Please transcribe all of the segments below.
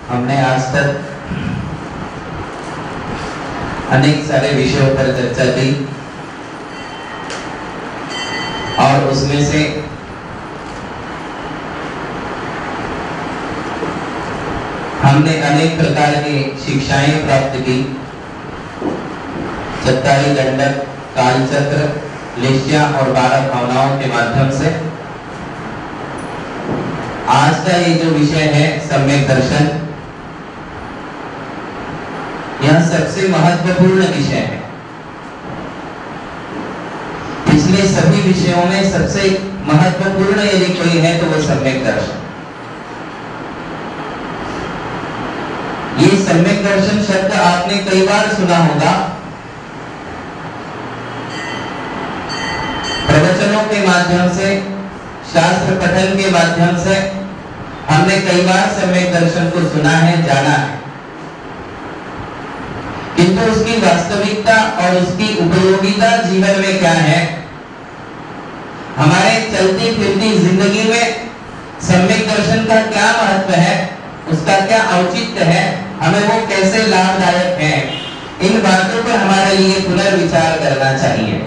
हमने आज तक अनेक सारे विषयों पर चर्चा की और उसमें से हमने अनेक प्रकार की शिक्षाएं प्राप्त की। चत्तारी दंडक, कालचक्र, लेशिया और 12 भावनाओं के माध्यम से। आज का ये जो विषय है सम्यक दर्शन, यह सबसे महत्वपूर्ण विषय है। पिछले सभी विषयों में सबसे महत्वपूर्ण यदि कोई है तो वो सम्यक दर्शन। ये सम्यक दर्शन शब्द आपने कई बार सुना होगा। प्रवचनों के माध्यम से, शास्त्र पठन के माध्यम से हमने कई बार सम्यक दर्शन को सुना है, जाना है, किंतु उसकी वास्तविकता और उसकी उपयोगिता जीवन में क्या है, हमारे चलती फिरती जिंदगी में सम्यक दर्शन का क्या महत्व है, उसका क्या औचित्य है, हमें वो कैसे लाभदायक है, इन बातों पर हमारे लिए पुनर्विचार करना चाहिए।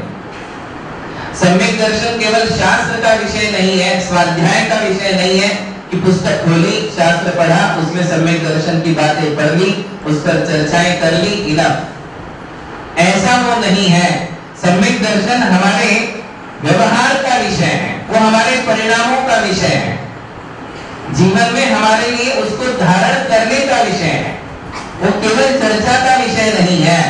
सम्यक दर्शन केवल शास्त्र का विषय नहीं है, स्वाध्याय का विषय नहीं है कि पुस्तक खोली, शास्त्र पढ़ा, उसमें सम्यक दर्शन की बातें पढ़ ली, उस पर चर्चाएं कर ली, इनफ। ऐसा वो नहीं है। सम्यक दर्शन हमारे व्यवहार का विषय है, वो हमारे परिणामों का विषय है, जीवन में हमारे लिए उसको धारण करने का विषय है। वो केवल चर्चा का विषय नहीं है।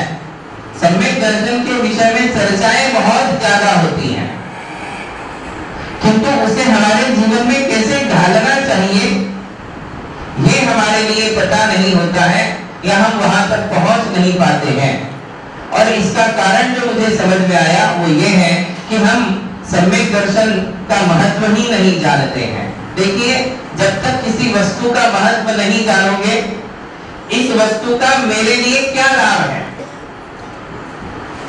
सम्यक दर्शन के विषय में चर्चाएं बहुत ज्यादा होती हैं, किंतु उसे हमारे जीवन में कैसे ढालना चाहिए ये हमारे लिए पता नहीं होता है, या हम वहां तक पहुंच नहीं पाते हैं। और इसका कारण जो मुझे समझ में आया वो ये है कि हम सम्यक दर्शन का महत्व ही नहीं जानते हैं। देखिए, जब तक किसी वस्तु का महत्व नहीं जानोगे, इस वस्तु का मेरे लिए क्या लाभ है,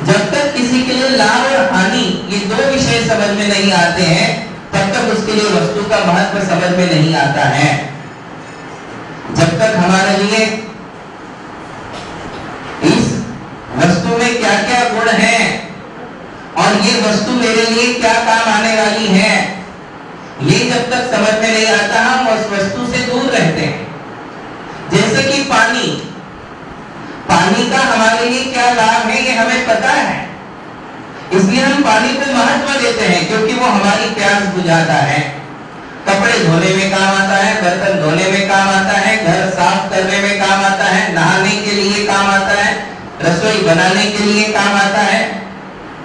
जब तक किसी के लिए लाभ और हानि ये दो विषय समझ में नहीं आते हैं, तब तक उसके लिए वस्तु का महत्व समझ में नहीं आता है। जब तक हमारे लिए इस वस्तु में क्या क्या गुण हैं और ये वस्तु मेरे लिए क्या काम आने वाली है, ये जब तक समझ में नहीं आता, हम उस वस्तु से दूर रहते हैं। जैसे कि पानी का हमारे लिए क्या लाभ है ये हमें पता है, इसलिए हम पानी को महत्व देते हैं, क्योंकि वो हमारी प्यास बुझाता है, कपड़े धोने में काम आता है, बर्तन धोने में काम आता है, घर साफ करने में काम आता है, नहाने के लिए काम आता है, रसोई बनाने के लिए काम आता है,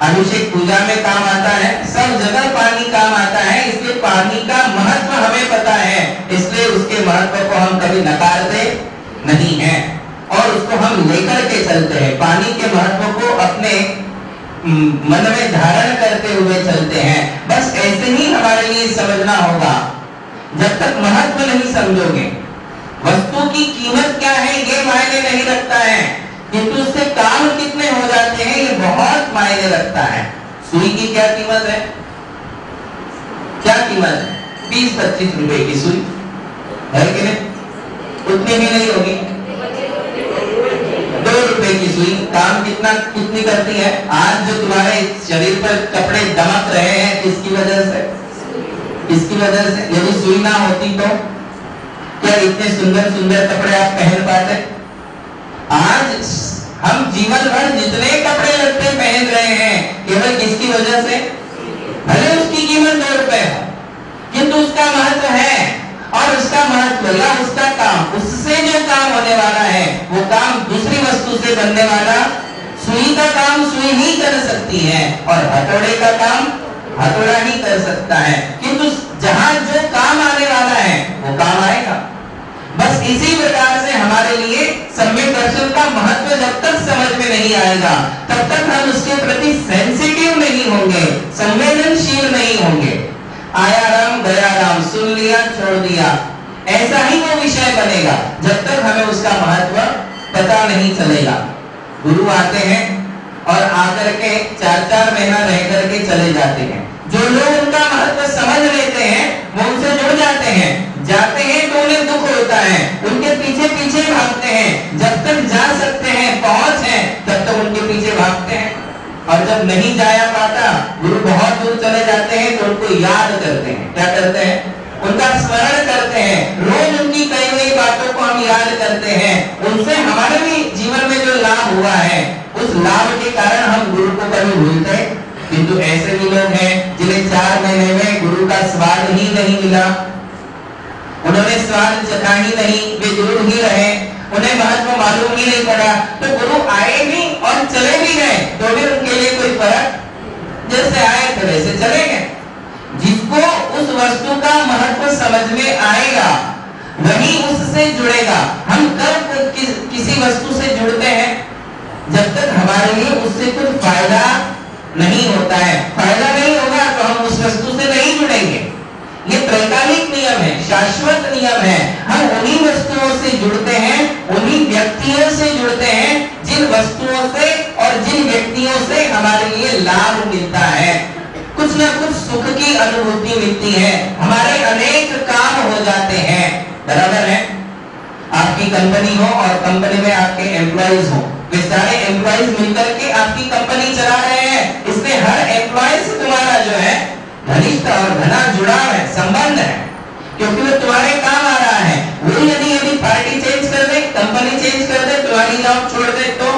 अभिषेक पूजा में काम आता है, सब जगह पानी काम आता है। इसलिए पानी का महत्व हमें पता है, इसलिए उसके महत्व को हम कभी नकारते नहीं हैं और उसको हम लेकर के चलते हैं। पानी के महत्व को अपने मन में धारण करते हुए चलते हैं। बस ऐसे ही हमारे लिए समझना होगा। जब तक महत्व नहीं समझोगे, वस्तु की कीमत क्या है ये मायने नहीं रखता है, किंतु उससे काम कितने हो जाते हैं ये बहुत मायने रखता है। सुई की क्या कीमत है, क्या कीमत है? 20-25 रुपए की सुई है कि नहीं? उतनी भी नहीं होगी। 2 रुपए की सुई काम कितनी करती है? आज जो तुम्हारे शरीर पर कपड़े दमक रहे हैं, किसकी वजह से? किसकी वजह से? यदि सुई ना होती तो क्या इतने सुंदर सुंदर कपड़े आप पहन पाते? आज हम जीवन भर जितने कपड़े लत्ते पहन रहे हैं, केवल किसकी वजह से? भले उसकी कीमत 2 रुपए हो, किंतु उसका महत्व है। और उसका महत्व या उसका काम, उससे जो काम होने वाला है, वो काम दूसरी वस्तु से बनने वाला सुई का काम सुई ही कर सकती है और हथौड़े का काम हथौड़ा ही कर सकता है, किंतु जहां जो काम आने वाला है वो काम आएगा। बस इसी प्रकार से हमारे लिए सम्यक दर्शन का महत्व जब तक समझ में नहीं आएगा, तब तक हम उसके प्रति सेंसिटिव नहीं होंगे, संवेदनशील नहीं होंगे। आया राम गया राम, सुन लिया छोड़ दिया, ऐसा ही वो विषय बनेगा जब तक हमें उसका महत्व पता नहीं चलेगा। गुरु आते हैं और आकर के 4-4 महीना रह करके चले जाते हैं। जो लोग उनका महत्व समझ लेते हैं वो उनसे जुड़ जाते हैं, तो उन्हें दुख होता है, उनके पीछे नहीं जाया पाता, गुरु बहुत दूर चले जाते हैं तो उनको याद करते हैं। क्या करते हैं? उनका स्मरण करते हैं। रोज उनकी कई हुई बातों को हम याद करते हैं। उनसे हमारे भी जीवन में जो लाभ हुआ है, उस लाभ के कारण हम गुरु को कभी भूलते हैं। किंतु ऐसे भी लोग हैं जिन्हें 4 महीने में गुरु का स्वाद ही नहीं मिला, उन्होंने स्वाद चखा ही नहीं, वे गुरु ही रहे, उन्हें महत्व मालूम ही नहीं पड़ा। तो गुरु आए भी और चले भी गए तो भी उनके लिए कोई फर्क, जैसे आए थे वैसे चले गए। जिसको उस वस्तु का महत्व समझ में आएगा वही उससे जुड़ेगा। हम कब किसी वस्तु से जुड़ते हैं? जब तक हमारे लिए उससे कुछ फायदा नहीं होता है। फायदा नहीं होगा तो हम उस वस्तु से नहीं जुड़ेंगे। ये त्रैकालिक नियम है, शाश्वत नियम है। हम उन्हीं वस्तुओं से जुड़ते हैं, उन्हीं व्यक्तियों से जुड़ते हैं जिन वस्तुओं से और जिन व्यक्तियों से हमारे लिए लाभ मिलता है, कुछ ना कुछ सुख की अनुभूति मिलती है, हमारे अनेक काम हो जाते हैं। बराबर है? आपकी कंपनी हो और कंपनी में आपके एम्प्लॉइज हो, वे सारे एम्प्लॉइज मिलकर के आपकी कंपनी चला रहे हैं। इसमें हर एम्प्लॉय से तुम्हारा जो है घनिष्ठ और घना जुड़ाव है, संबंध है, क्योंकि वो तुम्हारे काम आ रहा है। वो यदि पार्टी चेंज कर दे, कंपनी चेंज कर दे, तुम्हारी जॉब छोड़ दे तो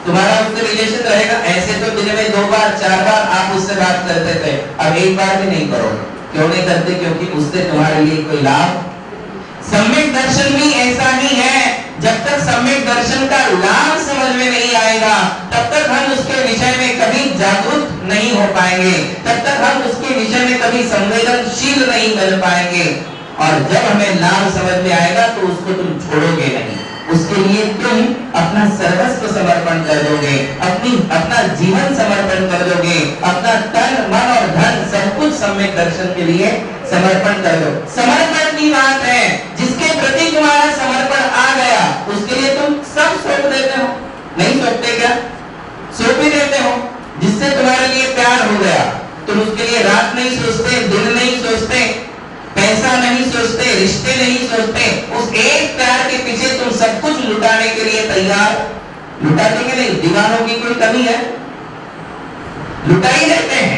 तुम्हारा उससे रिलेशन रहेगा। ऐसे तो दिन में 2 बार 4 बार आप उससे बात करते थे, अब 1 बार भी नहीं करोगे। क्यों नहीं करते? क्योंकि उससे तुम्हारे लिए कोई लाभ। सम्यक दर्शन भी ऐसा ही है। जब तक सम्यक दर्शन का लाभ समझ में नहीं आएगा तब तक हम उसके विषय में कभी जागरूक नहीं हो पाएंगे, तब तक हम उसके विषय में कभी संवेदनशील नहीं बन पाएंगे। और जब हमें लाभ समझ में आएगा तो उसको तुम छोड़ोगे नहीं, उसके लिए तुम अपना सर्वस्व समर्पण कर दोगे, अपना जीवन समर्पण कर दोगे, अपना तन मन और धन सब कुछ सम्यक दर्शन के लिए समर्पण कर दो। समर्पण की बात है, जिसके प्रति तुम्हारा समर्पण आ गया उसके लिए तुम सब सौंप देते हो। नहीं सौंपते क्या? सौंप ही देते हो। जिससे तुम्हारे लिए प्यार हो गया तुम उसके लिए रात नहीं सोचते, दिन नहीं सोचते, पैसा नहीं सोचते, रिश्ते नहीं सोचते, उस एक प्यार के पीछे तुम सब कुछ लुटाने के लिए तैयार। लुटा देंगे नहीं, दीवानों की कोई कमी है? लुटा ही देते हैं।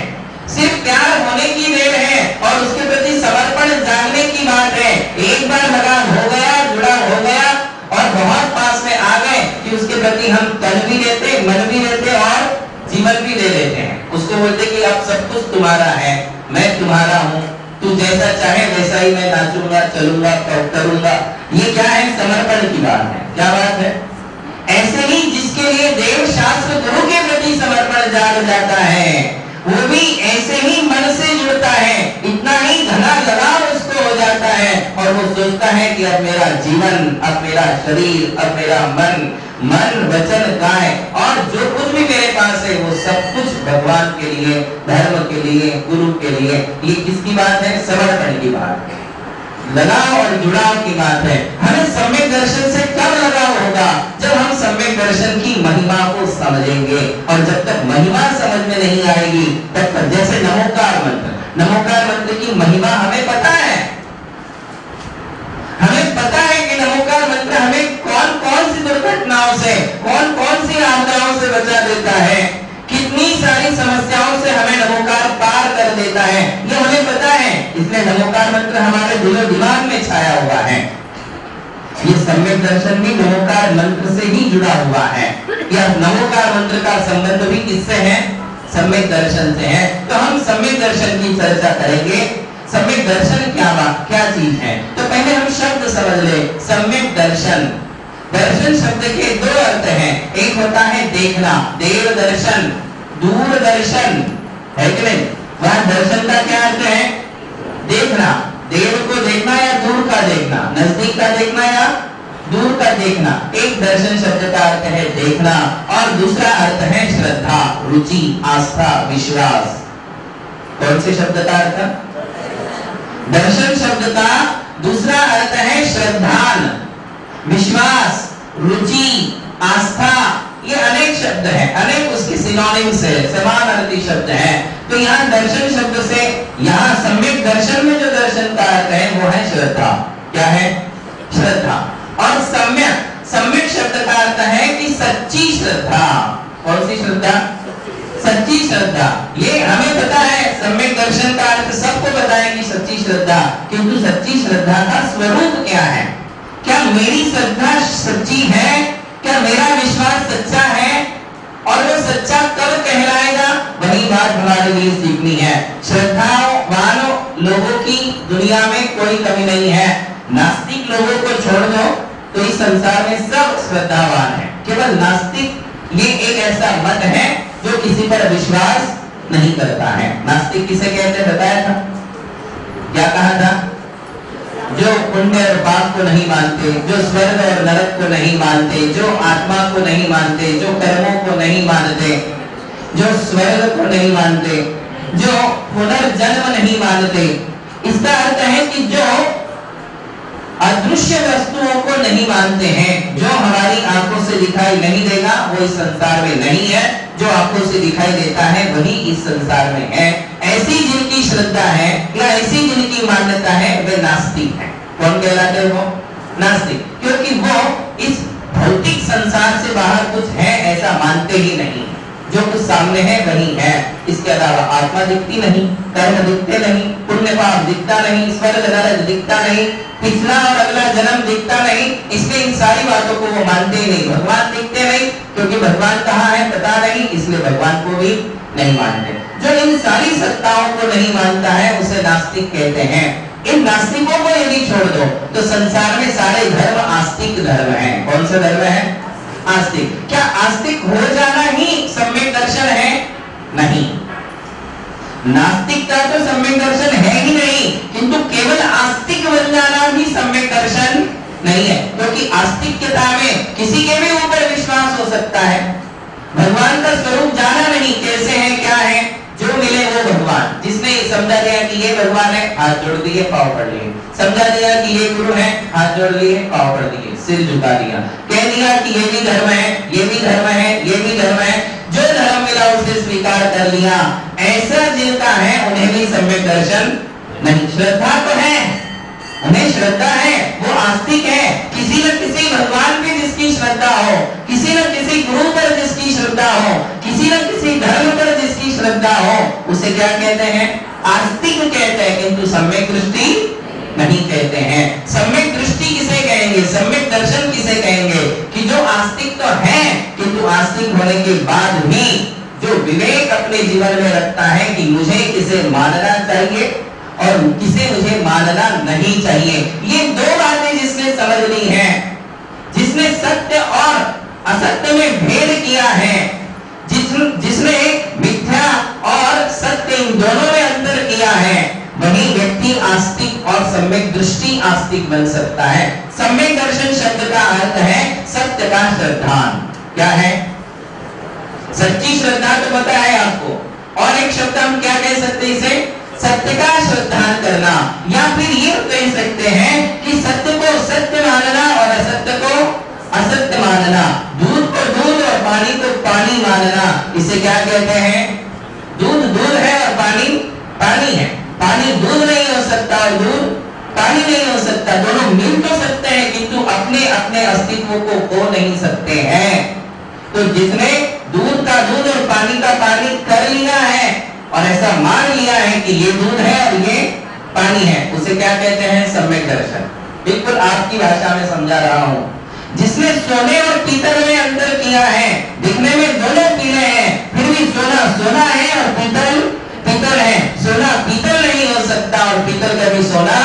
सिर्फ प्यार होने की देर है और उसके प्रति समर्पण जानने की बात है। एक बार लगाव हो गया, जुड़ा हो गया और बहुत पास में आ गए कि उसके प्रति हम तन भी देते, मन भी देते और जीवन भी दे देते हैं। उसको बोलते कि अब सब कुछ तुम्हारा है, मैं तुम्हारा हूँ, तू जैसा चाहे वैसा ही मैं नाचूंगा, चलूंगा, करूंगा। ये क्या है? समर्पण की बात है। क्या बात है? ऐसे ही जिसके लिए देव शास्त्र गुरु के प्रति समर्पण जाग जाता है, वो भी ऐसे ही मन से जुड़ता है, इतना ही घना लगाव उसको हो जाता है और वो सोचता है कि अब मेरा जीवन, अब मेरा शरीर, अब मेरा मन वचन काय और जो कुछ भी मेरे पास है वो सब कुछ भगवान के लिए, धर्म के लिए, गुरु के लिए। ये किसकी बात है? समर्पण की बात है, लगाव और जुड़ाव की बात है। हमें सम्यक दर्शन से कब लगाव होगा? जब हम सम्यक दर्शन की महिमा को समझेंगे। और जब तक महिमा समझ में नहीं आएगी तब तक, जैसे नमोकार मंत्र की महिमा हमें पता है, हमें पता है कि नमोकार मंत्र हमें कौन कौन सी दुर्घटनाओं से, कौन कौन सी आपदाओं से बचा देता है, कितनी सारी समस्याओं से हमें नमोकार पार कर देता है, ये हमें पता है। इसलिए नमोकार मंत्र हमारे दिलो दिमाग में छाया हुआ है। ये सम्यक दर्शन भी नमोकार मंत्र से ही जुड़ा हुआ है। यह नमोकार मंत्र का संबंध भी किससे है? सम्यक दर्शन से है। तो हम सम्यक दर्शन की चर्चा करेंगे। सम्यक दर्शन क्या चीज है? तो पहले हम शब्द समझ ले। सम्यक दर्शन, दर्शन शब्द के 2 अर्थ हैं। एक होता है देखना, देव दर्शन, दूर दर्शन, है कि नहीं? वहां दर्शन का क्या अर्थ है? देखना, देव को देखना या दूर का देखना, नजदीक का देखना या दूर का देखना। एक दर्शन शब्द का अर्थ है देखना और दूसरा अर्थ है श्रद्धा, रुचि, आस्था, विश्वास। कौन से शब्द का अर्थ? दर्शन शब्द का दूसरा अर्थ है श्रद्धान, विश्वास, रुचि, आस्था। ये अनेक शब्द हैं, अनेक उसके सिनोनिम्स है, समानार्थी शब्द हैं। तो यहाँ दर्शन शब्द से, यहाँ सम्यक दर्शन में जो दर्शन का अर्थ है वो है श्रद्धा। क्या है? श्रद्धा। और सम्यक शब्द का अर्थ है कि सच्ची श्रद्धा। कौन सी श्रद्धा? सच्ची श्रद्धा। ये हमें पता है, सम्यक दर्शन का अर्थ सबको पता है कि सच्ची श्रद्धा, किंतु सच्ची श्रद्धा का स्वरूप क्या है? क्या मेरी श्रद्धा सच्ची है? क्या मेरा विश्वास सच्चा है? और वो सच्चा कब कहलाएगा? वही बात हमारे लिए सीखनी है। श्रद्धावान लोगों की दुनिया में कोई कमी नहीं है। नास्तिक लोगों को छोड़ दो तो इस संसार में सब श्रद्धावान है। केवल नास्तिक ये एक ऐसा मत है जो किसी पर विश्वास नहीं करता है। नास्तिक किसे कहते हैं बताया था? क्या कहा था? जो पुण्य और पाप को नहीं मानते, जो स्वर्ग और नरक को नहीं मानते, जो आत्मा को नहीं मानते, जो कर्मों को नहीं मानते, जो स्वर्ग को नहीं मानते, जो पुनर्जन्म नहीं मानते। इसका अर्थ है कि जो अदृश्य वस्तुओं को नहीं मानते हैं, जो हमारी आंखों से दिखाई नहीं देगा वो इस संसार में नहीं है, जो आंखों से दिखाई देता है वही इस संसार में है। ऐसी जिनकी श्रद्धा है या ऐसी जिनकी मान्यता है वे नास्तिक हैं। कौन कहलाते हैं वो? नास्तिक। क्योंकि वो इस भौतिक संसार से बाहर कुछ है ऐसा मानते ही नहीं। जो कुछ सामने है वही है, इसके अलावा आत्मा दिखती नहीं, कर्म दिखते नहीं, पुण्य पाप दिखता नहीं, स्वर्ग नरक दिखता नहीं, पिछला और अगला जन्म दिखता नहीं। इसलिए इन सारी बातों को वो मानते ही नहीं। भगवान दिखते नहीं क्योंकि भगवान कहाँ है पता नहीं, इसलिए भगवान को भी नहीं मानते। जो इन सारी सत्ताओं को नहीं मानता है उसे नास्तिक कहते हैं। इन नास्तिकों को यदि छोड़ दो तो संसार में सारे धर्म आस्तिक धर्म हैं। कौन सा धर्म है? आस्तिक। क्या आस्तिक हो जाना ही सम्यक दर्शन है? नहीं। नास्तिक का तो सम्यक दर्शन है ही नहीं, किंतु केवल आस्तिक बन जाना भी सम्यक दर्शन नहीं है। क्योंकि आस्तिकता में किसी के भी ऊपर विश्वास हो सकता है। भगवान का स्वरूप जाना नहीं, कैसे है क्या है, जो मिले वो भगवान। जिसने समझा दिया कि ये भगवान है, हाथ जोड़ दिए पांव पड़ लिए। समझा दिया कि ये गुरु है, हाथ जोड़ लिए पांव पड़ दिए, सिर झुका दिया। कह दिया कि ये भी धर्म है, ये भी धर्म है, ये भी धर्म है। जो धर्म मिला उसे स्वीकार कर लिया। ऐसा जिनका है उन्हें भी सम्यक दर्शन नहीं। श्रद्धा तो है, उन्हें श्रद्धा है, वो आस्तिक है। किसी न किसी भगवान पे जिसकी श्रद्धा हो, किसी न किसी गुरु पर जिसकी श्रद्धा हो, किसी न किसी धर्म पर जिसकी श्रद्धा हो, उसे क्या कहते हैं? आस्तिक कहते हैं। किंतु सम्यक दृष्टि नहीं कहते हैं। सम्यक दृष्टि किसे कहेंगे? सम्यक दर्शन किसे कहेंगे? कि जो आस्तिक तो है किंतु आस्तिक होने के बाद भी जो विवेक अपने जीवन में रखता है कि मुझे किसे मानना चाहिए और किसे मुझे मानना नहीं चाहिए। ये दो बातें जिसने समझ ली है, जिसने सत्य और असत्य में भेद किया है, जिसने मिथ्या और सत्य इन दोनों में अंतर किया है, वही व्यक्ति आस्तिक और सम्यक दृष्टि आस्तिक बन सकता है। सम्यक दर्शन शब्द का अर्थ है सत्य का श्रद्धान। क्या है? सच्ची श्रद्धा तो पता है आपको। और एक शब्द हम क्या कह सकते हैं इसे? सत्य का श्रद्धान करना। या फिर ये कह सकते हैं कि सत्य को सत्य मानना और असत्य को असत्य मानना, दूध को दूध और पानी को पानी मानना। इसे क्या कहते हैं? दूध दूध है और पानी पानी है। पानी दूध नहीं हो सकता और दूध पानी नहीं हो सकता। दोनों मिल तो सकते हैं किंतु अपने अपने अस्तित्व को खो नहीं सकते हैं। तो जिसने दूध का दूध और पानी का पानी कर लिया है और ऐसा मान लिया है कि ये दूध है और ये पानी है, उसे क्या कहते हैं? सम्यक दर्शन। बिल्कुल आपकी भाषा में समझा रहा हूं। जिसने सोने और पीतल में अंतर किया है, दिखने में दोनों पीले हैं फिर भी सोना सोना है और पीतल पीतल है। सोना पीतल नहीं हो सकता और पीतल कभी सोना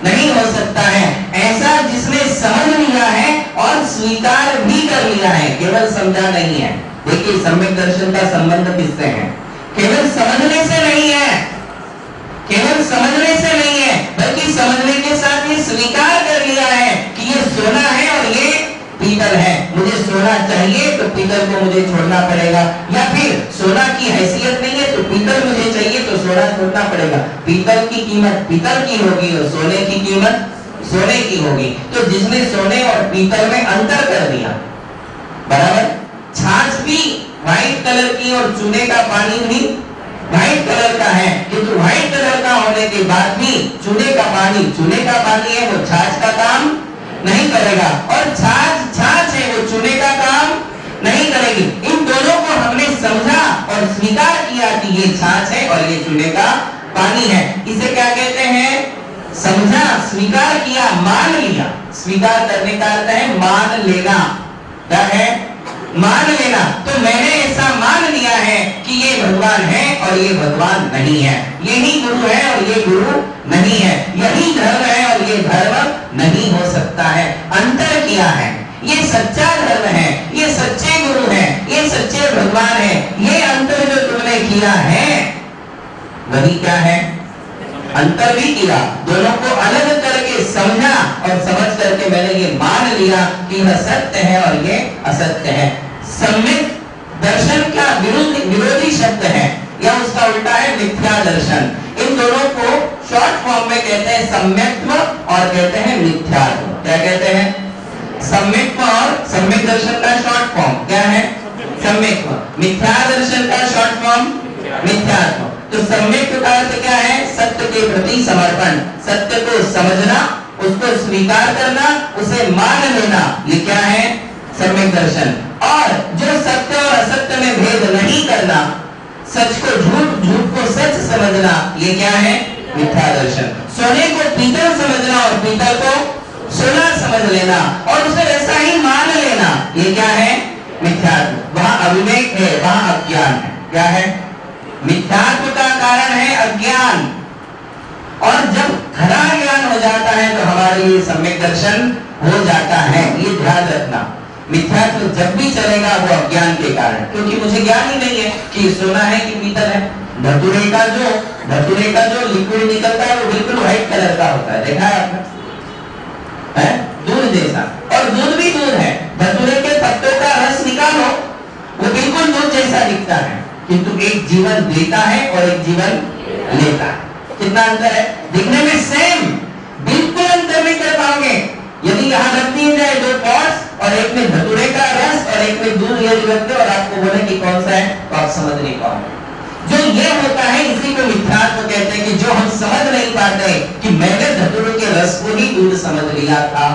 नहीं हो सकता है। ऐसा जिसने समझ लिया है और स्वीकार भी कर लिया है, केवल समझा नहीं है। देखिए सम्यक दर्शन का संबंध किससे है? केवल समझने से नहीं है, केवल समझने से नहीं है, बल्कि समझने के साथ ये स्वीकार कर लिया है कि ये सोना है और ये पीतल है। मुझे सोना चाहिए तो पीतल को मुझे छोड़ना पड़ेगा, या फिर सोना की हैसियत नहीं है तो पीतल मुझे चाहिए तो सोना छोड़ना पड़ेगा। पीतल की कीमत पीतल की होगी और सोने की कीमत सोने की होगी। तो जिसने सोने और पीतल में अंतर कर दिया, बराबर। छाछ भी व्हाइट कलर की और चूने का पानी भी व्हाइट कलर का है, किंतु व्हाइट कलर का होने के बाद भी चूने का पानी है, वो छाछ का काम नहीं करेगा। और छाछ है, वो चूने का काम नहीं करेगी। इन दोनों को हमने समझा और स्वीकार छाछ है और ये चूल्हे का पानी है। इसे क्या कहते हैं? समझा, स्वीकार किया, मान लिया। स्वीकार करने का अर्थ है मान लेना। क्या है? मान लेना। तो मैंने ऐसा मान लिया है कि ये भगवान है और ये भगवान नहीं है, यही गुरु है और ये गुरु नहीं है, यही धर्म है और ये धर्म नहीं हो सकता है। अंतर किया है। ये सच्चा धर्म है, ये सच्चे गुरु है, ये सच्चे भगवान है। ये अंतर जो तुमने किया है वही क्या है? अंतर भी किया, दोनों को अलग करके समझा और समझ करके मैंने ये मान लिया कि यह सत्य है और ये असत्य है। सम्यक दर्शन का विरोधी शब्द है या उसका उल्टा है मिथ्या दर्शन। इन दोनों को शॉर्ट फॉर्म में कहते हैं सम्यक्त्व और कहते हैं मिथ्यात्व। क्या कहते हैं? सम्यक्त्व और सम्यक दर्शन का शॉर्ट फॉर्म क्या है? सम्यक्त्व। मिथ्या दर्शन का शॉर्ट फॉर्म मिथ्यात्व। तो सम्यक का अर्थ क्या है? सत्य के प्रति समर्पण, सत्य को समझना, उसको स्वीकार करना, उसे मान लेना, ये क्या है? सम्यक दर्शन। और जो सत्य और असत्य में भेद नहीं करना, सच को झूठ, झूठ को सच समझना, ये क्या है? मिथ्या दर्शन। सोने को पीतल समझना और पीतल को सोना समझ लेना और उसे वैसा ही मान लेना, ये क्या है? मिथ्यात्व। वहां अविवेक है, वहां अज्ञान है। क्या है? मिथ्यात्व का कारण है अज्ञान, और जब खरा ज्ञान हो जाता है तो हमारे लिए सम्यक दर्शन हो जाता है। ये ध्यान रखना। मिथ्यात्व जब भी चलेगा वो अज्ञान के कारण, क्योंकि मुझे ज्ञान ही नहीं है कि सोना है कि पीतल है। धतूरे का जो लिक्विड निकलता है वो बिल्कुल व्हाइट कलर का होता है, देखा है आपने? है दूध जैसा, और दूध भी दूध है। धतूरे के पत्तों का रस निकालो, वो बिल्कुल दूध जैसा दिखता है, किंतु एक जीवन देता है और एक जीवन लेता है। कितना अंतर है? दिखने में सेम, बिल्कुल अंतर नहीं कर पाओगे। यदि यहाँ रख दिए जाए दो पॉट्स और एक में धतूरे का रस और एक में दूध यदि रख दो और आपको बोले कि कौन सा है, तो आप समझ नहीं पाओगे। जो ये होता है इसी को मिथ्यात्व कहते हैं, कि जो हम समझ नहीं पाते कि मैंने धतूरे के रस को ही दूध समझ लिया था,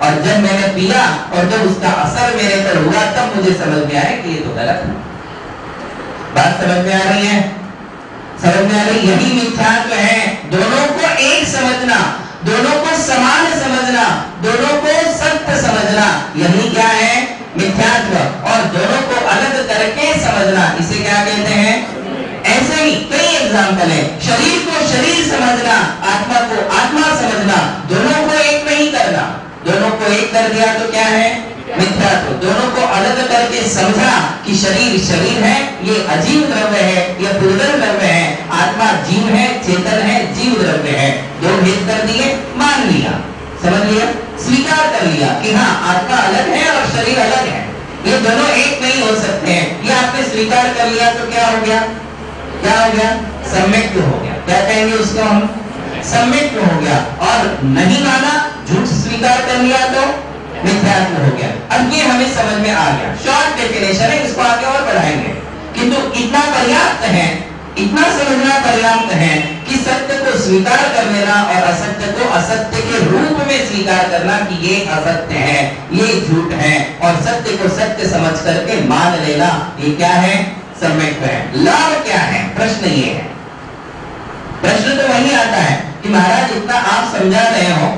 और जब मैंने पिया और जब उसका असर मेरे पर हुआ तब मुझे समझ में आया कि ये तो गलत है। बात समझ में आ रही है? समझ में आ रही? यही मिथ्यात्व है। दोनों को एक समझना, दोनों को समान समझना, दोनों को सत्य समझना, यही क्या है? मिथ्यात्व। और दोनों को अलग करके समझना, इसे क्या कहते हैं? ऐसे ही कई एग्जाम्पल है। शरीर को शरीर समझना, आत्मा को आत्मा समझना, दोनों को एक नहीं करना। दोनों को एक कर दिया तो क्या है? मिथ्यात्व। दोनों को अलग करके समझा कि शरीर शरीर है, ये अजीव द्रव्य है, ये पुर्गल द्रव्य है, आत्मा जीव है, चेतन है, जीव द्रव्य है। दो भेद कर दिए, मान लिया, समझ लिया, स्वीकार कर लिया कि हाँ आत्मा अलग है और शरीर अलग है, ये दोनों एक नहीं हो सकते हैं। ये आपने स्वीकार कर लिया तो क्या हो गया? क्या हो गया? सम्यक्त्व हो गया। क्या कहेंगे उसको हम? सम्यक्त्व हो गया। और नहीं माना, झूठ स्वीकार कर लिया तो मिथ्यात्व हो गया। अब ये हमें समझ में आ गया। शॉर्ट डेफिनेशन है, इसको आगे और बढ़ाएंगे, किंतु इतना पर्याप्त है, इतना समझना पर्याप्त है कि सत्य को स्वीकार कर लेना और असत्य को असत्य के रूप में स्वीकार करना कि ये असत्य है, ये झूठ है, और सत्य को सत्य समझ करके मान लेना, ये क्या है? सम्यक्त्व है। लाभ क्या है? प्रश्न ये है। प्रश्न तो वही आता है कि महाराज इतना आप समझा रहे हो,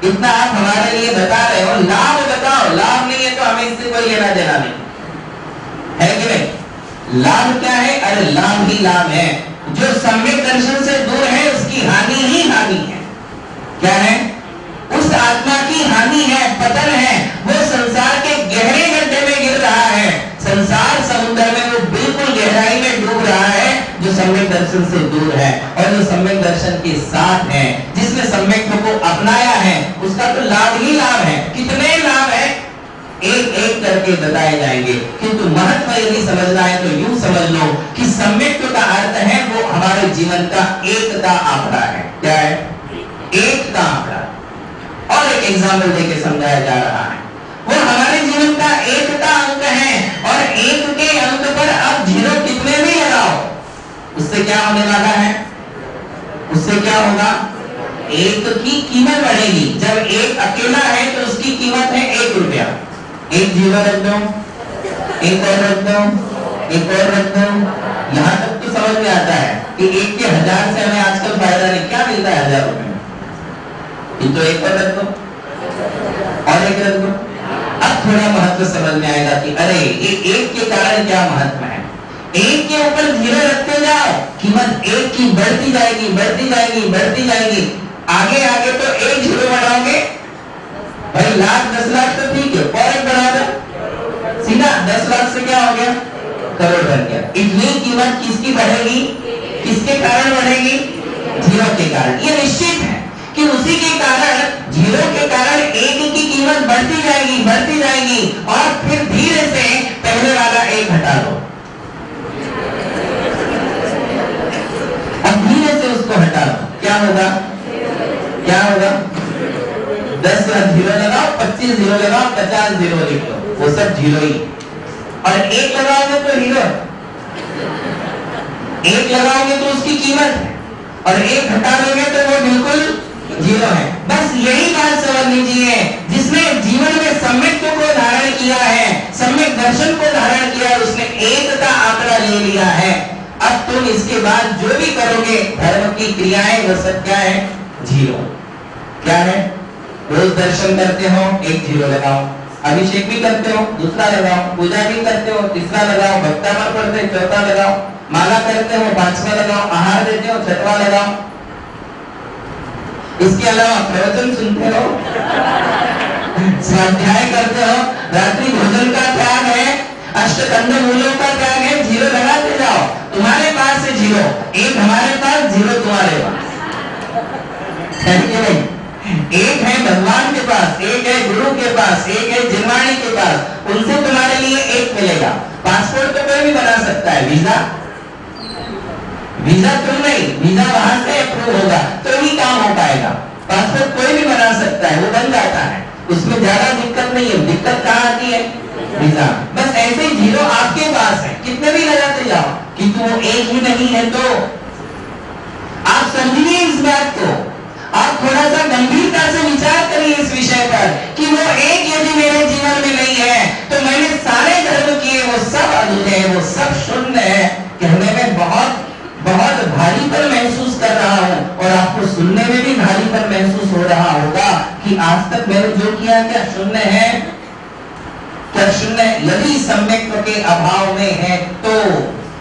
इतना आप हमारे लिए बता रहे हो, लाभ बताओ। लाभ नहीं है तो हमें इससे कोई लेना देना नहीं है कि नहीं? लाभ क्या है? अरे लाभ ही लाभ है। जो सम्यक दर्शन से दूर है उसकी हानि ही हानि है। क्या है? उस आत्मा की हानि है, पतन है। वो संसार के गहरे गड्ढे में गिर रहा है, संसार समुद्र में वो बिल्कुल गहराई में डूब रहा है, जो सम्यक दर्शन से दूर है। और जो सम्यक दर्शन के साथ है, जिसने सम्यक को अपनाया है, उसका तो लाभ ही लाभ है। कितने लाभ है एक एक करके बताए जाएंगे, किंतु महत्व यदि समझना है तो यूं समझ लो कि सम्यक्त्व का अर्थ है वो हमारे जीवन का एक का आंकड़ा है। क्या है? एक का आंकड़ा। और एक एग्जाम्पल देके समझाया जा रहा है, वो हमारे जीवन का एक का अंक है, और एक के अंक पर अब जीरो कितने भी लगाओ, उससे क्या होने वाला है? उससे क्या होगा? एक की कीमत बढ़ेगी। जब एक अकेला है तो उसकी कीमत है 1 रुपया। एक जीरो रख दो, एक और रख दो, एक और रख दो, यहां तक तो तो समझ में आता है कि 1 के 1000 से हमें आजकल फायदा नहीं, क्या मिलता है 1000 रुपए में? ये तो एक पर रख दो और एक रख दो। अब थोड़ा महत्व समझ में आएगा कि अरे ये 1 के कारण क्या महत्व है। 1 के ऊपर 0 रखते जाओ, कीमत 1 की बढ़ती जाएगी, बढ़ती जाएगी, बढ़ती जाएगी। आगे आगे तो 1 0 बढ़ाओगे भाई, लाख 10 लाख तो ठीक है, और एक बढ़ा दो सीधा 10 लाख से क्या हो गया, करोड़ बन गया। इतनी कीमत किसकी बढ़ेगी, किसके कारण बढ़ेगी, 0 के कारण। ये निश्चित है कि उसी के कारण, 0 के कारण 1 की कीमत बढ़ती जाएगी, बढ़ती जाएगी, और फिर धीरे से पहले वाला 1 हटा दो। अब धीरे से उसको हटा दो, क्या होगा, क्या होगा, 10 0 लगाओ, 25 0 लगाओ, 50 0 लिख लो, वो सब 0 ही। और 1 लगाओगे तो हीरो, 1 लगाओगे तो उसकी कीमत है, और 1 हटा दोगे तो वो बिल्कुल 0 है। बस यही बात समझ लीजिए, जिसने जीवन में सम्यक्त्व को धारण किया है, सम्यक दर्शन को धारण किया है, उसने 1 का आंकड़ा ले लिया है। अब तुम इसके बाद जो भी करोगे धर्म की क्रियाएं, वो सब क्या है, 0। क्या है, रोज दर्शन करते हो 1 0 लगाओ, अभिषेक भी करते हो 2रा लगाओ, पूजा भी करते हो 3रा लगाओ, भक्तामर पढ़ते हो 4था लगाओ, माला करते हो 5वां लगाओ, आहार देते हो 6वां लगाओ। इसके अलावा प्रवचन सुनते हो, स्वाध्याय करते हो, रात्रि भोजन का त्याग है, अष्टकंड मूलों का त्याग है, 0 लगाते जाओ। तुम्हारे पास है 0, 1 हमारे पास, 0 तुम्हारे पास है कि नहीं? 1 है भगवान के पास, 1 है गुरु के पास, 1 है जिनवाणी के पास, उनसे तुम्हारे लिए 1 मिलेगा। पासपोर्ट तो कोई भी बना सकता है, वीजा तुम नहीं, वीजा वहां से अप्रूव होगा तो ही काम हो पाएगा। पासपोर्ट कोई भी बना सकता है, वो बन जाता है, उसमें ज्यादा दिक्कत नहीं है। दिक्कत कहाँ आती है, वीजा। बस ऐसे ही 0 आपके पास है, कितने भी लगाते जाओ, किंतु वो 1 ही नहीं है। तो आप समझिए इस बात को, आप थोड़ा सा गंभीरता से विचार करिए इस विषय पर कि वो 1 यदि मेरे जीवन में नहीं है तो मैंने सारे धर्म किए, वो सब अधूरे हैं, वो सब शून्य है। कहने में बहुत बहुत भारीपन महसूस कर रहा हूं, और आपको सुनने में भी भारीपन महसूस हो रहा होगा कि आज तक मैंने जो किया क्या शून्य है, क्या शून्य? यदि सम्यक्त्व के अभाव में है तो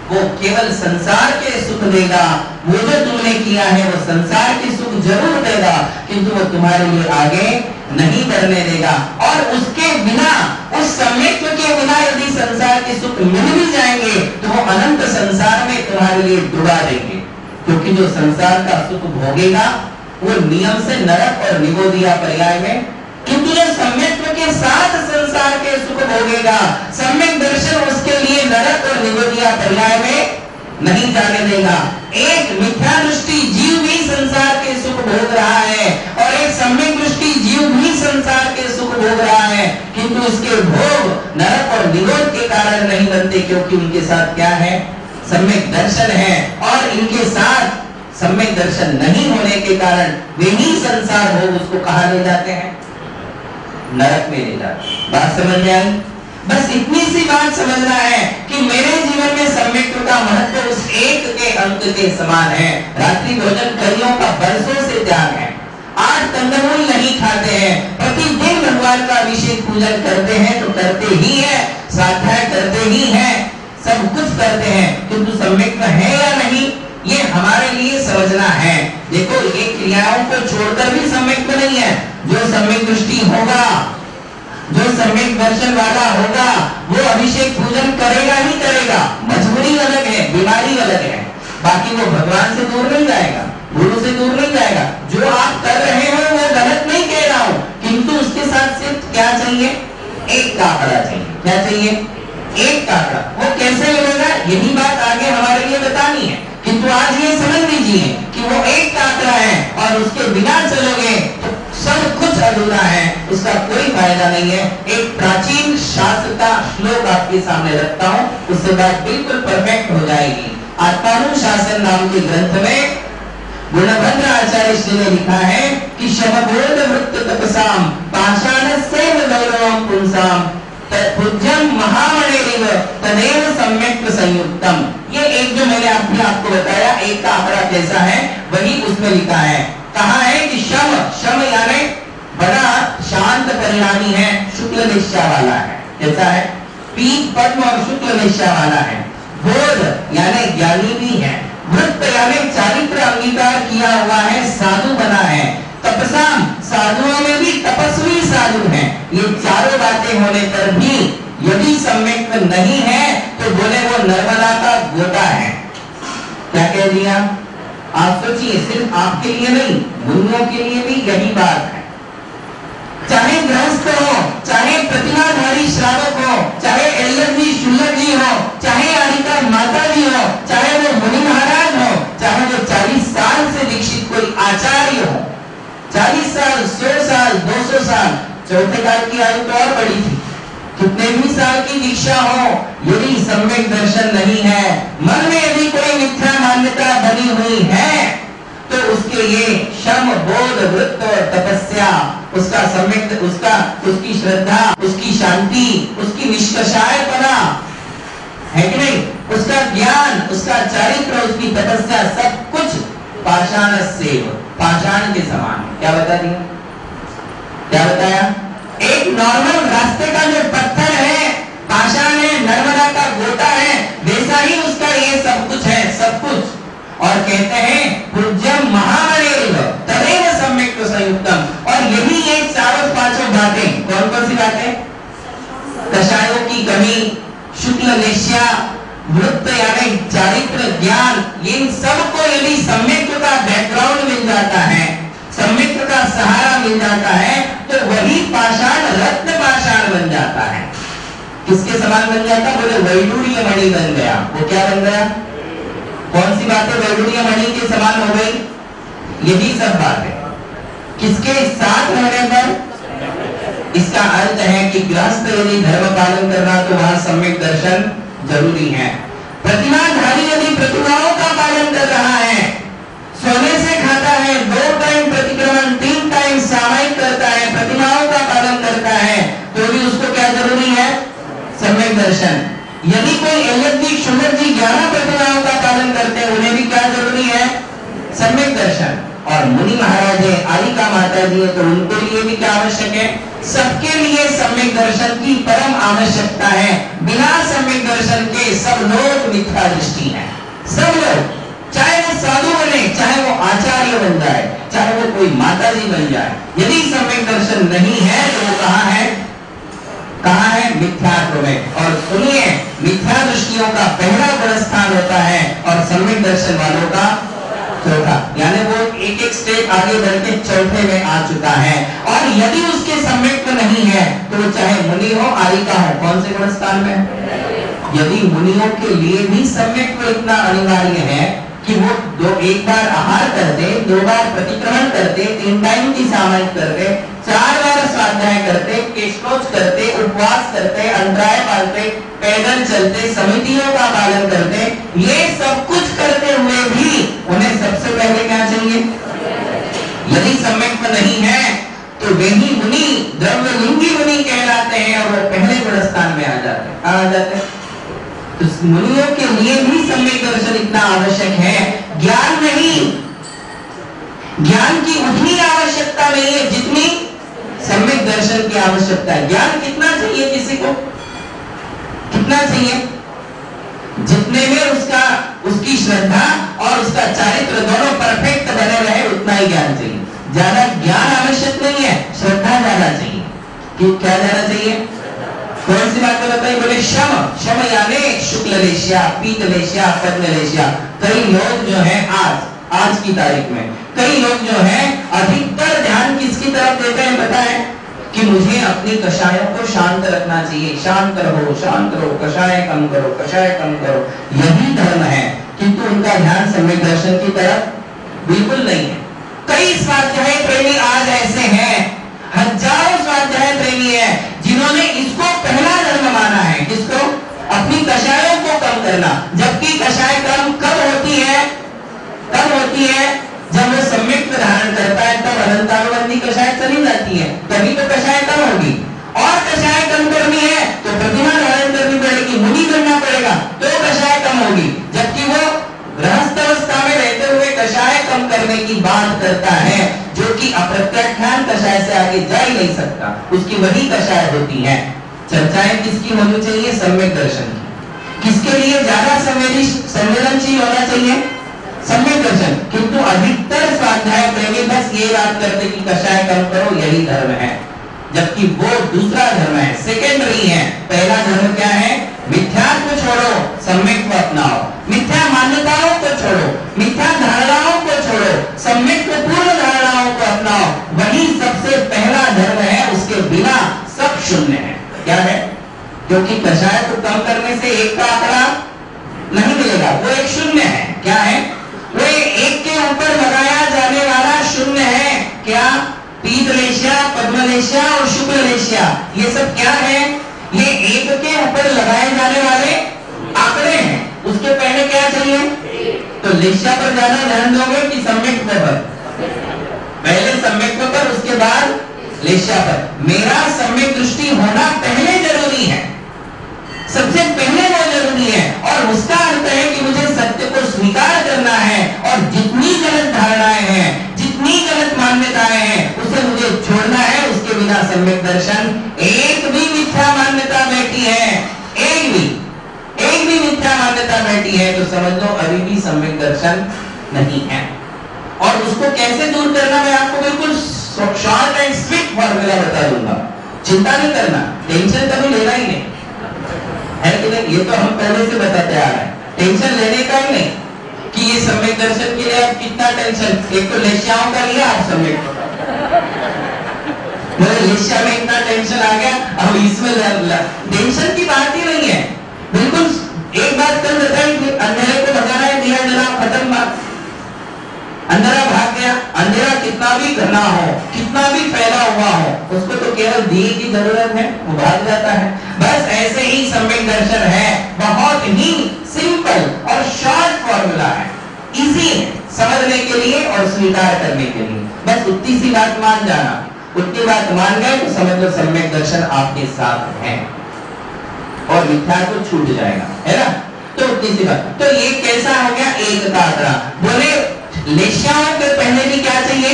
वो केवल संसार के सुख देगा। वो जो तुमने किया है वो संसार के सुख जरूर देगा, किंतु वो तुम्हारे लिए आगे नहीं बढ़ने देगा। और उसके बिना, उस सम्यक्त्व के बिना यदि संसार के सुख मिल भी जाएंगे तो वो अनंत संसार में तुम्हारे लिए डुबा देंगे, क्योंकि जो संसार का सुख भोगेगा वो नियम से नरक और निगोदिया पर्याय में, किंतु जो सम्यक्त्व के साथ संसार के सुख भोगेगा, सम्यक दर्शन उसके लिए नरक और निगोदिया पर्याय में नहीं जाने देगा। एक मिथ्या दृष्टि जीव भी संसार के सुख भोग रहा है, और एक सम्यक दृष्टि जीव भी संसार के सुख भोग रहा है, किंतु इसके भोग नरक और निगोद के कारण नहीं बनते, क्योंकि उनके साथ क्या है, सम्यक दर्शन है। और इनके साथ सम्यक दर्शन नहीं होने के कारण वे ही संसार भोग उसको कहाँ ले जाते हैं, नरक में ले जाते। बात समझ में आई? बस इतनी सी बात समझना है कि मेरे जीवन में सम्यक्त्व का महत्व उस 1 के अंक के समान है। रात्रि भोजन कईयों का बरसों से त्याग है, 8 कंदमूल नहीं खाते हैं, प्रतिदिन भगवान का अभिषेक पूजन करते हैं तो करते ही है, स्वाध्याय करते ही है, सब कुछ करते हैं, किंतु सम्यक्त्व है या नहीं ये हमारे लिए समझना है। देखो, ये क्रियाओं को छोड़कर भी सम्यक्त्व नहीं है। जो सम्यक दृष्टि होगा, जो सम्यक दर्शन वाला होगा, वो अभिषेक पूजन करेगा ही करेगा। मजबूरी अलग है, बीमारी अलग है, बाकी वो भगवान से दूर नहीं जाएगा, गुरु से दूर नहीं जाएगा। जो आप कर रहे हो वो गलत नहीं कह रहा हूं, किंतु उसके साथ सिर्फ क्या चाहिए, 1 का आंकड़ा चाहिए। क्या चाहिए, 1 का आंकड़ा। वो कैसे मिलेगा, यही बात आगे हमारे लिए बतानी है, किंतु आज ये समझ लीजिए कि वो 1 का आंकड़ा है, और उसके बिना चलोगे तो सब कुछ अधूरा है, उसका कोई फायदा नहीं है। एक प्राचीन शास्त्र का श्लोक आपके सामने रखता हूं, उससे बात बिल्कुल परफेक्ट हो जाएगी। आत्मानुशासन नाम के ग्रंथ में गुणभद्र आचार्य जी ने लिखा है कि शमबोध वृत्त तपसाम पाषाणस्यैव गौरवं पुंसाम तत्पूज्यम महामणिरिव तदेव सम्यक्त्व संयुक्तम। ये एक जो मैंने आपके अभी आपको बताया एक का आंकड़ा कैसा है, वही उसमें लिखा है। कहा है कि शम, शम यानी बड़ा शांत परिणामी है, शुक्ल निश्चा वाला है। कैसा है? पीत पद्म और शुक्ल निश्चा वाला है। बोध यानी ज्ञानी भी है। वृत्त यानी चारित्र अंगीकार किया हुआ है, साधु बना है। तपसाम, साधुओं में भी तपस्वी साधु हैं। ये चारों बातें होने पर भी यदि सम्यक नहीं है तो बोले वो नर्मदा का गोटा है। क्या कह दिया? आप सोचिए, सिर्फ आपके लिए नहीं, मुनियों के लिए भी यही बात है। चाहे गृहस्थ हो, चाहे प्रतिमाधारी श्रावक हो, चाहे एल्लर जी शुल्लक जी हो, चाहे आरिका माता जी हो, चाहे वो मुनि महाराज हो, चाहे वो 40 साल से दीक्षित कोई आचार्य हो, 40 साल, 100 साल, 200 साल, चौथे काल की आयु तो और बड़ी थी, कितने भी साल की दीक्षा हो, यदि सम्यक दर्शन नहीं है, मन में यदि कोई मिथ्या मान्यता बनी हुई है, तो उसके ये शम, बोध, वृत्त और तपस्या, उसका सम्यक, उसकी श्रद्धा, उसकी शांति, उसकी निष्कषायपना है कि नहीं, उसका ज्ञान, उसका चारित्र, उसकी तपस्या, सब कुछ पाषाण से, पाषाण के समान। क्या बता दिया? क्या बताया? एक नॉर्मल रास्ते का जो पत्थर है, पाषाण है, नर्मदा का गोटा है, वैसा ही उसका ये सब कुछ है, सब कुछ। और कहते हैं पूज्यम महामणेव तदेव सम्यक संयुक्तम। और यही ये चारों पांचों बातें, कौन कौन सी बातें? कषायों की कमी, शुक्ल निश्चा, वृत्त यानी चारित्र, ज्ञान, इन सबको यदि सम्यक का बैकग्राउंड मिल जाता है, सम्यक का सहारा मिल जाता है, तो वही पाषाण रत्न पाषाण बन जाता है। किसके समान बन जाता? बोले वैडूर्य मणि बन गया। वो क्या बन गया? कौन सी बातें वैडूर्य मणि के समान हो गई? यही सब बातें किसके साथ रहने पर? इसका अर्थ है कि गृहस्थ यदि धर्म पालन करना तो वहां सम्यक दर्शन जरूरी है। प्रतिमाधारी यदि प्रतिमाओं का पालन कर रहा है, सोने से खाता है, 2 टाइम प्रतिक्रमण, 3 टाइम सामायिक करता है, प्रतिमाओं का पालन करता है, तो भी उसको क्या जरूरी है? सम्यक दर्शन। यदि कोई एल्लजी, शुल्लक जी 11 प्रतिमाओं का पालन करते हैं, उन्हें भी क्या जरूरी है? सम्यक दर्शन। और मुनि महाराज है, आरिका माता जी है, तो उनको लिए भी क्या आवश्यक है? सबके लिए सम्यक दर्शन की परम आवश्यकता है। बिना सम्यक दर्शन के सब लोग मिथ्या दृष्टि है। सब लोग, चाहे वो साधु बने, चाहे वो आचार्य बन जाए, चाहे वो कोई माता जी बन जाए, यदि सम्यक दर्शन नहीं है तो वो कहाँ है? कहाँ है? मिथ्यात्व में। और सुनिए, मिथ्या दृष्टियों का पहला गुण स्थान होता है और सम्यक दर्शन वालों का चौथा, यानी वो एक एक स्टेप आगे बढ़ के चौथे में आ चुका है। और यदि उसके सम्यक नहीं है तो वो चाहे मुनि हो, आरिका हो, कौन से गुण स्थान में? यदि मुनियों के लिए भी सम्यक इतना अनिवार्य है कि वो एक बार आहार करते, 2 बार प्रतिक्रमण करते, 3 टाइम की सामायिक करते, 4 बार स्वाध्याय करते, केशकोच करते, उपवास करते, अंतराय पालते, पैदल चलते, समितियों का पालन करते, ये सब कुछ करते हुए भी उन्हें सबसे पहले क्या चाहिए? यदि सम्यक नहीं है तो वही मुनि द्रव्यलिंगी मुनि कहलाते हैं और वो पहले गुण स्थान में आ जाते हैं। तो मुनियों के लिए भी सम्यक दर्शन इतना आवश्यक है। ज्ञान नहीं, ज्ञान की उतनी आवश्यकता नहीं है जितनी सम्यक दर्शन की आवश्यकता है। ज्ञान कितना चाहिए किसी को? कितना चाहिए? जितने में उसकी श्रद्धा और उसका चारित्र दोनों परफेक्ट बने रहे, उतना ही ज्ञान चाहिए। ज्यादा ज्ञान आवश्यक नहीं है, श्रद्धा ज्यादा चाहिए। कि क्या ज्यादा चाहिए? कौन सी बात बताई? बोले शम, शम यानी शुक्ल लेशिया, पीत लेशिया, पद्म लेशिया। कई लोग जो है आज की तारीख में कई लोग जो है अधिकतर ध्यान किसकी तरफ देते हैं? बताएं कि मुझे अपनी कषायों को शांत रखना चाहिए। शांत रहो, कषाय कम करो, कषाय कम करो, यही धर्म है। किंतु उनका ध्यान सम्यक दर्शन की तरफ बिल्कुल नहीं है। कई स्वाध्याय प्रेमी आज ऐसे हैं, हजारों स्वाध्याय प्रेमी है जिन्होंने इसको पहला धर्म माना है। किसको? अपनी कषायों को कम करना। जबकि कषाय कम कब होती है? कब होती है? जब वो सम्यक धारण करता है, तब अनंतानुबंधी कषाय चली जाती है, तभी तो कषाय कम होगी। और कषाय कम करनी है तो प्रतिमा धारण करनी पड़ेगी, मुनि करना पड़ेगा, तो कषाय कम होगी। जबकि वो की बात करता है, जो कि अप्रत्याख्यान कषाय से आगे जा ही नहीं सकता, उसकी वही कषाय होती है। चर्चाएं किसकी होनी चाहिए? सम्यक दर्शन की। किसके लिए ज्यादा संवेदनशील होना चाहिए? सम्यक दर्शन। किंतु अधिकतर स्वाध्याय प्रेमी बस ये बात करते कि कषाय कम करो, यही धर्म है, जबकि वो दूसरा धर्म है, सेकेंडरी है। पहला धर्म क्या है? मिथ्यात्व छोड़ो, सम्यक को अपनाओ। मिथ्या मान्यताओं को छोड़ो, मिथ्या धारणाओं को छोड़ो, सम्यक पूर्ण धारणाओं को अपनाओ। वही सबसे पहला धर्म है, उसके बिना सब शून्य है। क्या है? क्योंकि कषाय को कम करने से एक का आंकड़ा नहीं मिलेगा, वो एक शून्य है। क्या है? वो एक के ऊपर लगाया जाने वाला शून्य है। क्या? पीतलेशिया, पद्मलेशिया और शुक्ललेशिया, ये सब क्या है? ये एक के ऊपर लगाए जाने वाले आंकड़े हैं। उसके पहले क्या चाहिए? तो लेशिया पर ज्यादा ध्यान दोगे कि सम्यक पर? पहले सम्यक पर, उसके बाद लेशिया पर। मेरा सम्यक दृष्टि होना पहले जरूरी है, सबसे पहले वो जरूरी है। और उसका अर्थ है कि मुझे सत्य को स्वीकार करना है, और जितनी गलत धारणाएं हैं, जितनी गलत मान्यताएं हैं, उसे मुझे छोड़ना है। उसके बिना सम्यक दर्शन, एक भी मिथ्या मान्यता बैठी है, एक भी मिथ्या मान्यता बैठी है, तो समझ लो अभी भी सम्यक दर्शन नहीं है। और उसको कैसे दूर करना, मैं आपको बिल्कुल शॉर्ट एंड स्वीट फॉर्मूला बता दूंगा। चिंता नहीं करना, टेंशन कभी लेना ही नहीं है कि नहीं? ये तो हम पहले से बताते आ रहे हैं, टेंशन लेने का ही नहीं कि ये सम्यक दर्शन के लिए आप कितना टेंशन। एक तो लेशियाओं का लिया आप सम्यक, लेशिया में इतना टेंशन आ गया, अब इसमें टेंशन की बात ही नहीं है। बिल्कुल एक बात कल बताई, अंधेरे को भगाना है, दिया जला, खत्म बात। अंधेरा भाग गया, अंधेरा कितना भी घना हो, कितना भी फैला हुआ हो, उसको तो केवल दिए की जरूरत है, वो भाग जाता है। बस ऐसे ही सम्यक दर्शन है, बहुत ही सिंपल और शॉर्ट फॉर्मूला है, इजी है समझने के लिए और स्वीकार करने के लिए। बस उतनी सी बात मान जाना, उतनी बात मान गए तो समझ लो सम्यक दर्शन आपके साथ है और मिथ्या को छूट जाएगा, है ना? तो उतनी सी बात। तो ये कैसा हो गया? एक का आंकड़ा। बोले लेशियाओं के पहले भी क्या चाहिए?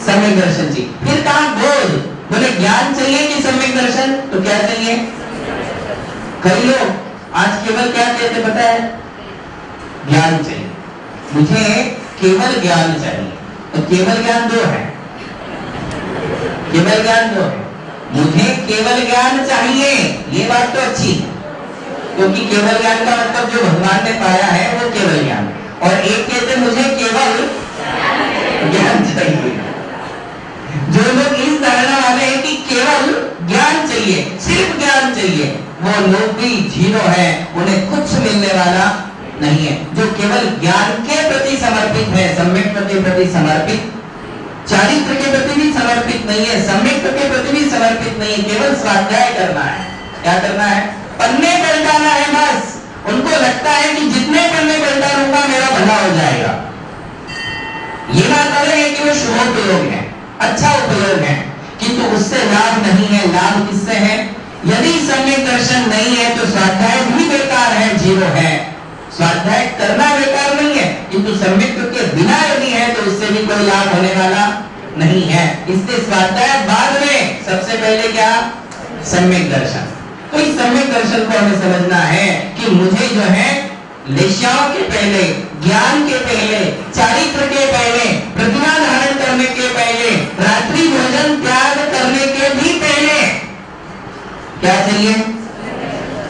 सम्यक दर्शन चाहिए। फिर कहा बोध, बोले ज्ञान चाहिए कि सम्यक दर्शन? तो क्या चाहिए? कई लोग आज केवल क्या कहते पता है? ज्ञान चाहिए, मुझे केवल ज्ञान चाहिए। तो केवल ज्ञान दो है, केवल ज्ञान दो है। मुझे केवल ज्ञान चाहिए, ये बात तो अच्छी है, क्योंकि केवल ज्ञान का मतलब जो भगवान ने पाया है वो केवल ज्ञान। और एक कहते मुझे केवल ज्ञान चाहिए। जो लोग इस धारणा वाले हैं कि केवल ज्ञान चाहिए, सिर्फ ज्ञान चाहिए, वो लोग भी जीरो है, उन्हें कुछ मिलने वाला नहीं है। जो केवल ज्ञान के प्रति समर्पित है, सम्यक के प्रति समर्पित, चारित्र के प्रति भी समर्पित नहीं है, सम्यक के प्रति भी समर्पित नहीं है, केवल स्वाध्याय करना है। क्या करना है? पन्ने पलटाना है बस। उनको लगता है कि जितने पन्ने पलटा लूंगा मेरा भला हो जाएगा। ये बात अलग है कि वो शुभोपयोग है, अच्छा उपयोग है, किंतु उससे लाभ नहीं है। लाभ किससे है? यदि सम्यक दर्शन नहीं है तो स्वाध्याय भी बेकार है, जीरो है। स्वाध्याय करना बेकार नहीं है, किंतु सम्यक के बिना यदि है तो उससे भी कोई लाभ होने वाला नहीं है। इसलिए स्वाध्याय बाद में, सबसे पहले क्या? सम्यक दर्शन। तो इस सम्यक दर्शन को हमें समझना है कि मुझे जो है लेशियाओं के पहले, ज्ञान के पहले, चारित्र के पहले, प्रतिमा धारण करने के पहले, रात्रि भोजन त्याग करने के भी पहले क्या चाहिए?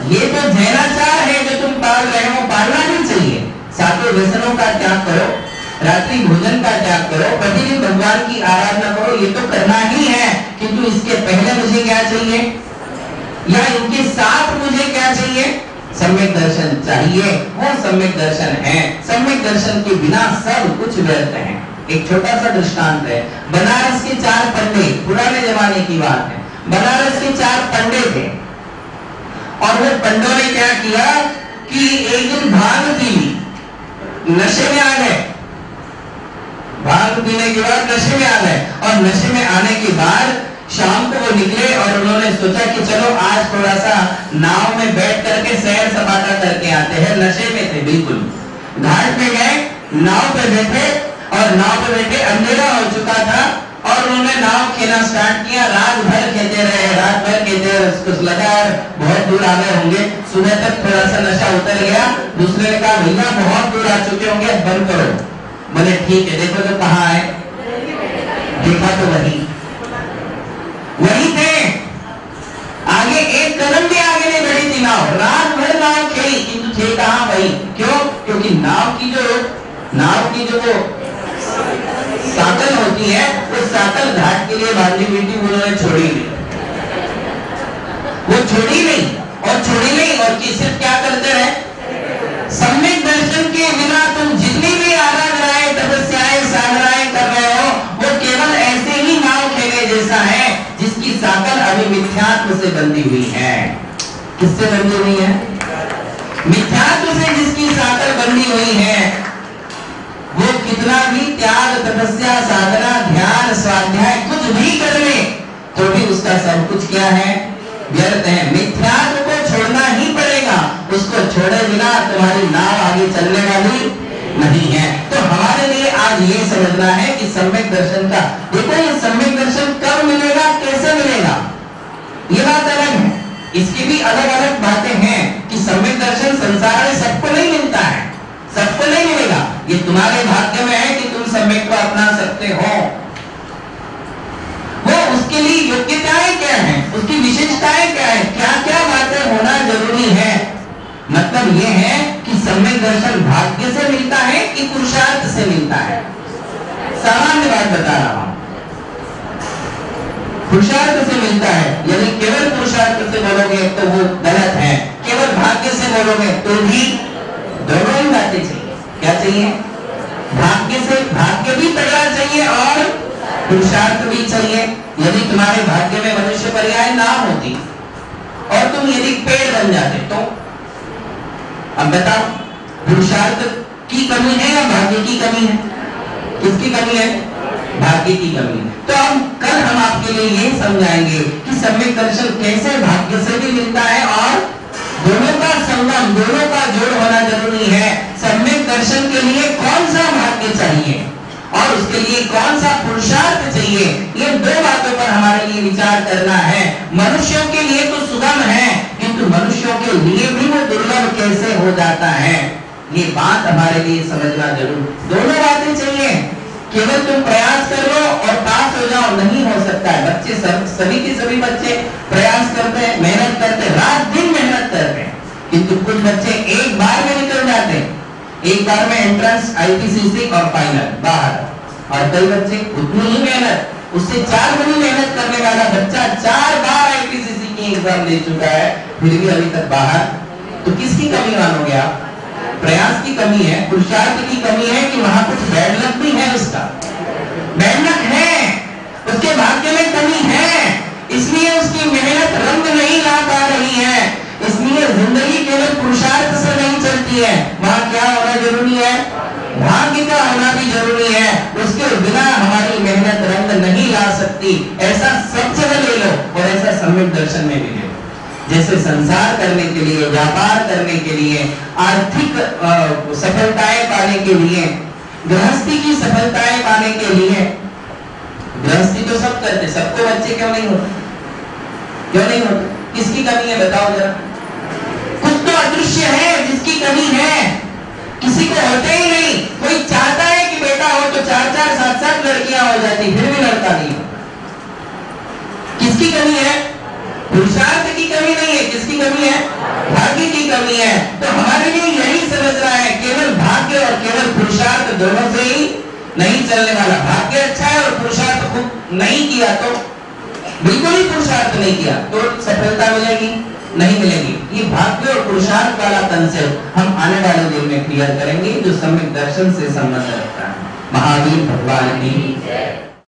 ये तो जैनाचार है जो तुम पाल रहे हो, पालना नहीं चाहिए। सातों व्यसनों का त्याग करो, रात्रि भोजन का त्याग करो, प्रतिदिन भगवान की आराधना करो, ये तो करना ही है, किंतु इसके पहले मुझे क्या चाहिए? या इनके साथ मुझे क्या चाहिए? सम्यक दर्शन चाहिए। वो सम्यक दर्शन है। सम्यक दर्शन के बिना सब कुछ व्यर्थ है। एक छोटा सा दृष्टांत है, बनारस के 4 पंडित, पुराने जमाने की बात है, बनारस के 4 पंडित थे और वो पंडितों ने क्या किया कि एक दिन भांग पी ली, नशे में आ गए। भांग पीने के बाद नशे में आ गए और नशे में आने के बाद शाम को वो निकले और उन्होंने सोचा कि चलो आज थोड़ा सा नाव में बैठ करके सैर सपाटा करके आते हैं। नशे में थे बिल्कुल। घाट पे गए, नाव पे बैठे और नाव पे बैठे, अंधेरा हो चुका था और उन्होंने नाव खेलना स्टार्ट किया। रात भर खेलते रहे, रात भर खेलते रहे। उसको लगा यार बहुत दूर आ गए होंगे, सुबह तक थोड़ा सा नशा उतर गया। दूसरे ने कहा भैया बहुत दूर आ चुके होंगे, बंद करो। बोले ठीक है, देखो तो कहाँ है, देखा तो वही थे। आगे एक कदम भी आगे नहीं बढ़ी थी नाव। रात भर नाव खेली किंतु थे कहाँ वही। क्यों? क्योंकि नाव की जो वो साकल होती है, उस साकल घाट के लिए बांधी हुई थी, उन्होंने छोड़ी नहीं। वो छोड़ी नहीं और सिर्फ क्या करते रहे, सम्यक दर्शन के बिना तुम जितनी भी आराधनाएं, तपस्याएं, साधनाएं कर रहे हो, वो केवल ऐसे ही नाव खेले जैसा है जिसकी साकल अभी मिथ्यात्व से बंधी हुई है। किससे बंधी हुई है? मिथ्यात्व से जिसकी साकल बंधी हुई है, वो कितना भी त्याग, तपस्या, साधना, ध्यान, स्वाध्याय कुछ भी कर ले तो भी उसका सब कुछ क्या है, व्यर्थ है। मिथ्यात्व को छोड़ना ही पड़ेगा, उसको छोड़े बिना तुम्हारी नाव आगे चलने वाली नहीं है। तो हमारे लिए आज ये समझना है कि सम्यक दर्शन का, देखो ये सम्यक दर्शन कब मिलेगा, कैसे मिलेगा, ये बात अलग है। इसकी भी अलग अलग बातें हैं कि सम्यक दर्शन संसार में सबको नहीं मिलता है, सबको नहीं मिलेगा। ये तुम्हारे भाग्य में है कि तुम सम्यक को अपना सकते हो। वो उसके लिए योग्यताएं क्या है, उसकी विशेषताएं क्या है, क्या क्या बातें होना जरूरी है। मतलब ये है कि सम्यक दर्शन भाग्य से मिलता है कि पुरुषार्थ से मिलता है। सामान्य बात बता रहा हूं, पुरुषार्थ से मिलता है। यदि केवल पुरुषार्थ से बोलोगे तो वो गलत है, केवल भाग्य से बोलोगे तो भी दोनों ही बातें चाहिए। क्या चाहिए? भाग्य भी तगड़ा चाहिए और पुरुषार्थ भी चाहिए। यदि तुम्हारे भाग्य में मनुष्य पर्याय ना होती और तुम यदि पेड़ बन जाते तो अब बताओ, पुरुषार्थ की कमी है या भाग्य की कमी है? किसकी कमी है? भाग्य की कमी है। तो अब कल हम आपके लिए ये समझाएंगे कि सम्यक दर्शन कैसे भाग्य से भी मिलता है और दोनों का संगम, दोनों का जोड़ होना जरूरी है। सम्यक दर्शन के लिए कौन सा भाग्य चाहिए और उसके लिए कौन सा पुरुषार्थ चाहिए, ये दो बातों पर हमारे लिए विचार करना है। मनुष्यों के लिए तो सुगम है, किंतु मनुष्यों के लिए भी वो दुर्लभ कैसे हो जाता है, ये बात हमारे लिए समझना जरूर। दोनों बातें चाहिए। केवल तुम प्रयास कर लो और पास हो जाओ नहीं हो सकता है। बच्चे सभी के सभी बच्चे प्रयास करते हैं, मेहनत करते हैं, रात दिन मेहनत करते हैं, किंतु कुछ बच्चे एक बार में निकल जाते हैं, एक बार में एंट्रेंस, आईपीसीसी और फाइनल बाहर। और कई बच्चे उतनी ही मेहनत, उससे 4 गुनी मेहनत करने वाला बच्चा 4 बार आईपीसीसी की एग्जाम दे चुका है, फिर भी अभी तक बाहर। तो किसकी कमी मानोगे आप? प्रयास की कमी है, पुरुषार्थ की कमी है कि वहां कुछ बैड लक भी है, उसका बैड लक है, उसके भाग्य में कमी है, इसलिए उसकी मेहनत रंग नहीं ला पा रही है। इसलिए जिंदगी केवल पुरुषार्थ से नहीं चलती है, वहां क्या होना जरूरी है? भाग्य का होना भी जरूरी है। उसके बिना हमारी मेहनत रंग नहीं ला सकती। ऐसा सब जगह ले लो और ऐसा सम्यक दर्शन में भी ले लो। जैसे संसार करने के लिए, व्यापार करने के लिए, आर्थिक सफलताएं पाने के लिए, गृहस्थी की सफलताएं पाने के लिए, गृहस्थी तो सब करते, सबको बच्चे क्यों नहीं होते? क्यों नहीं होते? किसकी कमी है बताओ जरा? कुछ तो अदृश्य है जिसकी कमी है, किसी को होते ही नहीं। कोई चाहता है कि बेटा हो तो 4-4, 7-7 लड़कियां हो जाती, फिर भी लड़का नहीं होता। किसकी कमी है? पुरुषार्थ की कमी नहीं है, किसकी कमी है? भाग्य की कमी है। तो हमारे लिए यही समझना है, केवल भाग्य और केवल पुरुषार्थ दोनों से ही नहीं चलने वाला। भाग्य अच्छा है और पुरुषार्थ खूब नहीं किया तो, बिल्कुल ही पुरुषार्थ नहीं किया तो सफलता मिलेगी? नहीं मिलेगी। ये भाग्य और पुरुषार्थ वाला कंसेप्ट हम आने वाले दिन में क्लियर करेंगे, जो सम्यक दर्शन से संबंध रखता है। महावीर भगवान की